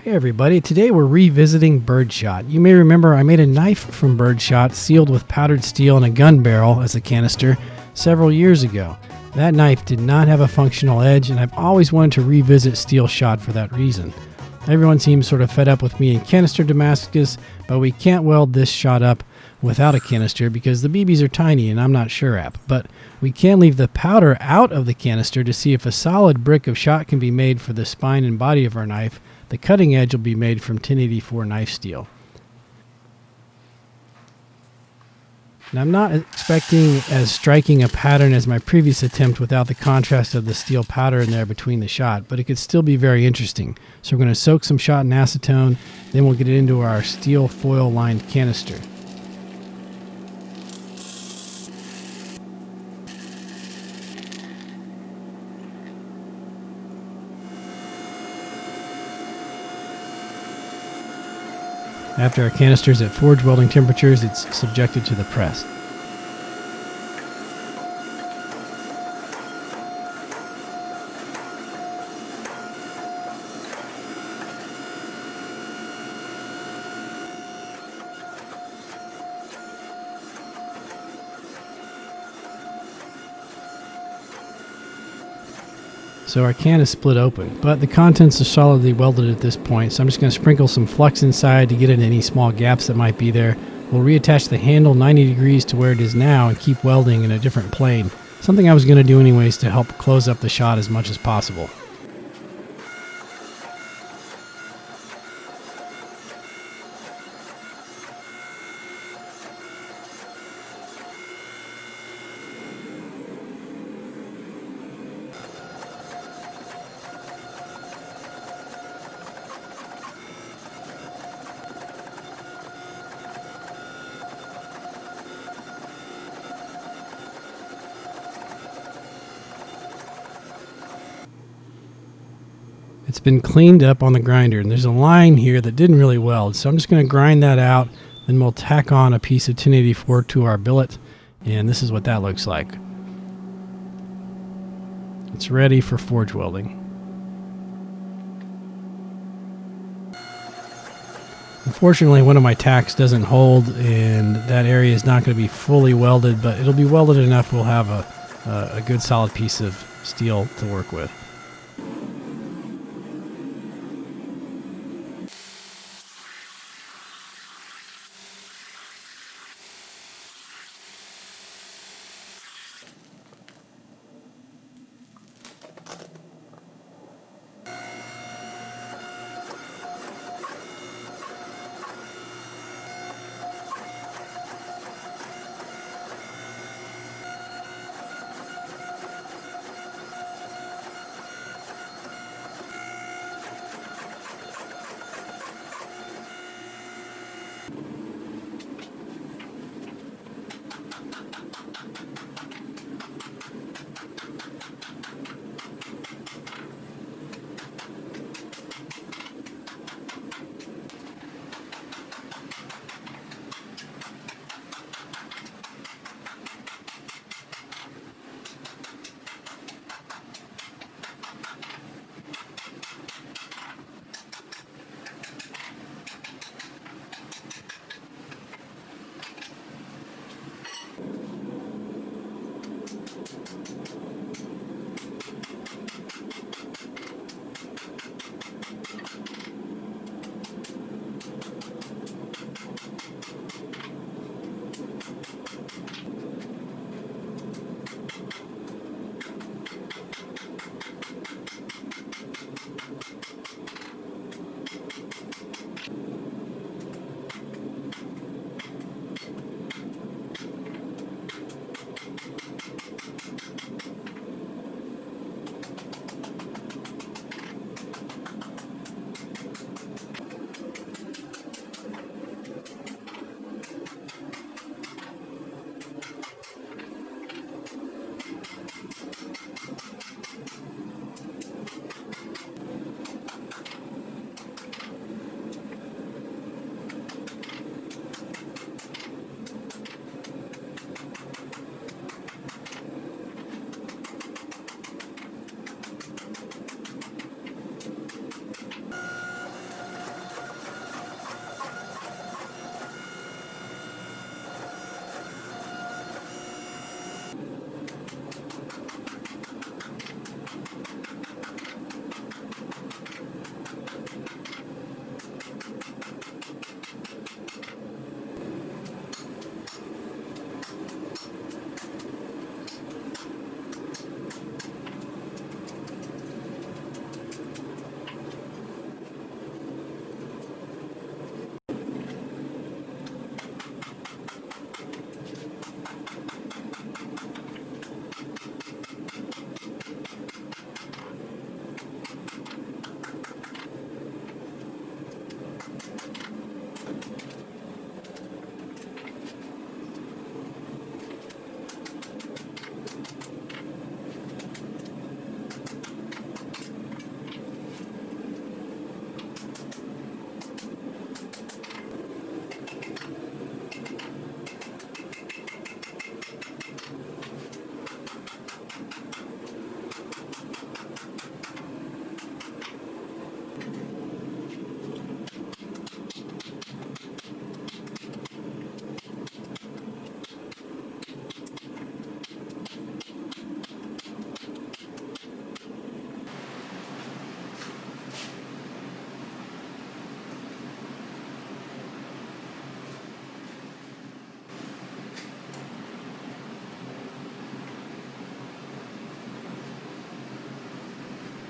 Hey everybody, today we're revisiting birdshot. You may remember I made a knife from birdshot sealed with powdered steel and a gun barrel as a canister several years ago. That knife did not have a functional edge, and I've always wanted to revisit steel shot for that reason. Everyone seems sort of fed up with me in canister Damascus, but we can't weld this shot up without a canister because the BBs are tiny and I'm not sure at. But we can leave the powder out of the canister to see if a solid brick of shot can be made for the spine and body of our knife. The cutting edge will be made from 1084 knife steel. Now, I'm not expecting as striking a pattern as my previous attempt without the contrast of the steel powder in there between the shot, but it could still be very interesting. So we're going to soak some shot in acetone, then we'll get it into our steel foil lined canister. After our canister is at forge welding temperatures, it's subjected to the press. So our can is split open, but the contents are solidly welded at this point, so I'm just going to sprinkle some flux inside to get in any small gaps that might be there. We'll reattach the handle 90 degrees to where it is now and keep welding in a different plane, something I was going to do anyways to help close up the shot as much as possible. It's been cleaned up on the grinder, and there's a line here that didn't really weld, so I'm just going to grind that out, then we'll tack on a piece of 1084 to our billet, and this is what that looks like. It's ready for forge welding. Unfortunately, one of my tacks doesn't hold, and that area is not going to be fully welded, but it'll be welded enough we'll have a good solid piece of steel to work with.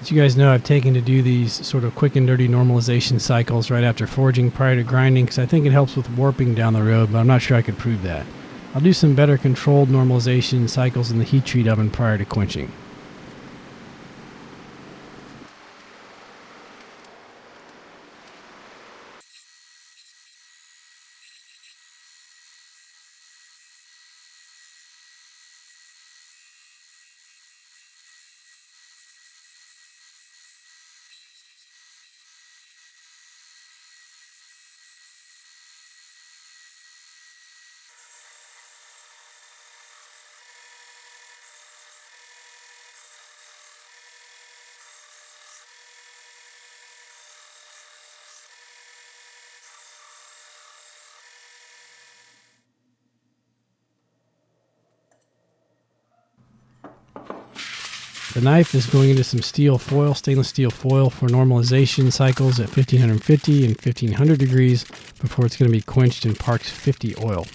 As you guys know, I've taken to do these sort of quick and dirty normalization cycles right after forging prior to grinding because I think it helps with warping down the road, but I'm not sure I could prove that. I'll do some better controlled normalization cycles in the heat treat oven prior to quenching. The knife is going into some steel foil, stainless steel foil for normalization cycles at 1550 and 1500 degrees before it's going to be quenched in Parks 50 oil.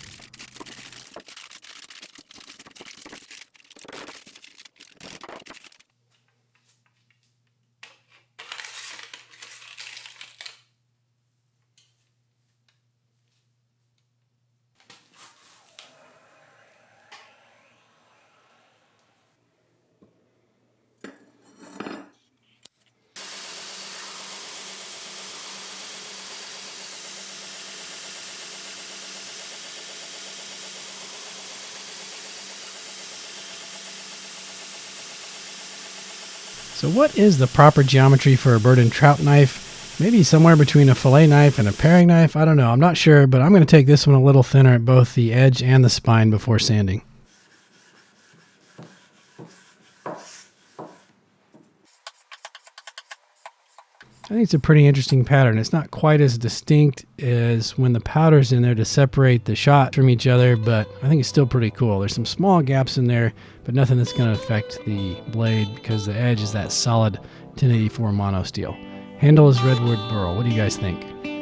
So what is the proper geometry for a bird and trout knife? Maybe somewhere between a fillet knife and a paring knife? I don't know. I'm not sure, but I'm going to take this one a little thinner at both the edge and the spine before sanding. I think it's a pretty interesting pattern. It's not quite as distinct as when the powder's in there to separate the shot from each other, but I think it's still pretty cool. There's some small gaps in there, but nothing that's going to affect the blade because the edge is that solid 1084 mono steel. Handle is redwood burl. What do you guys think?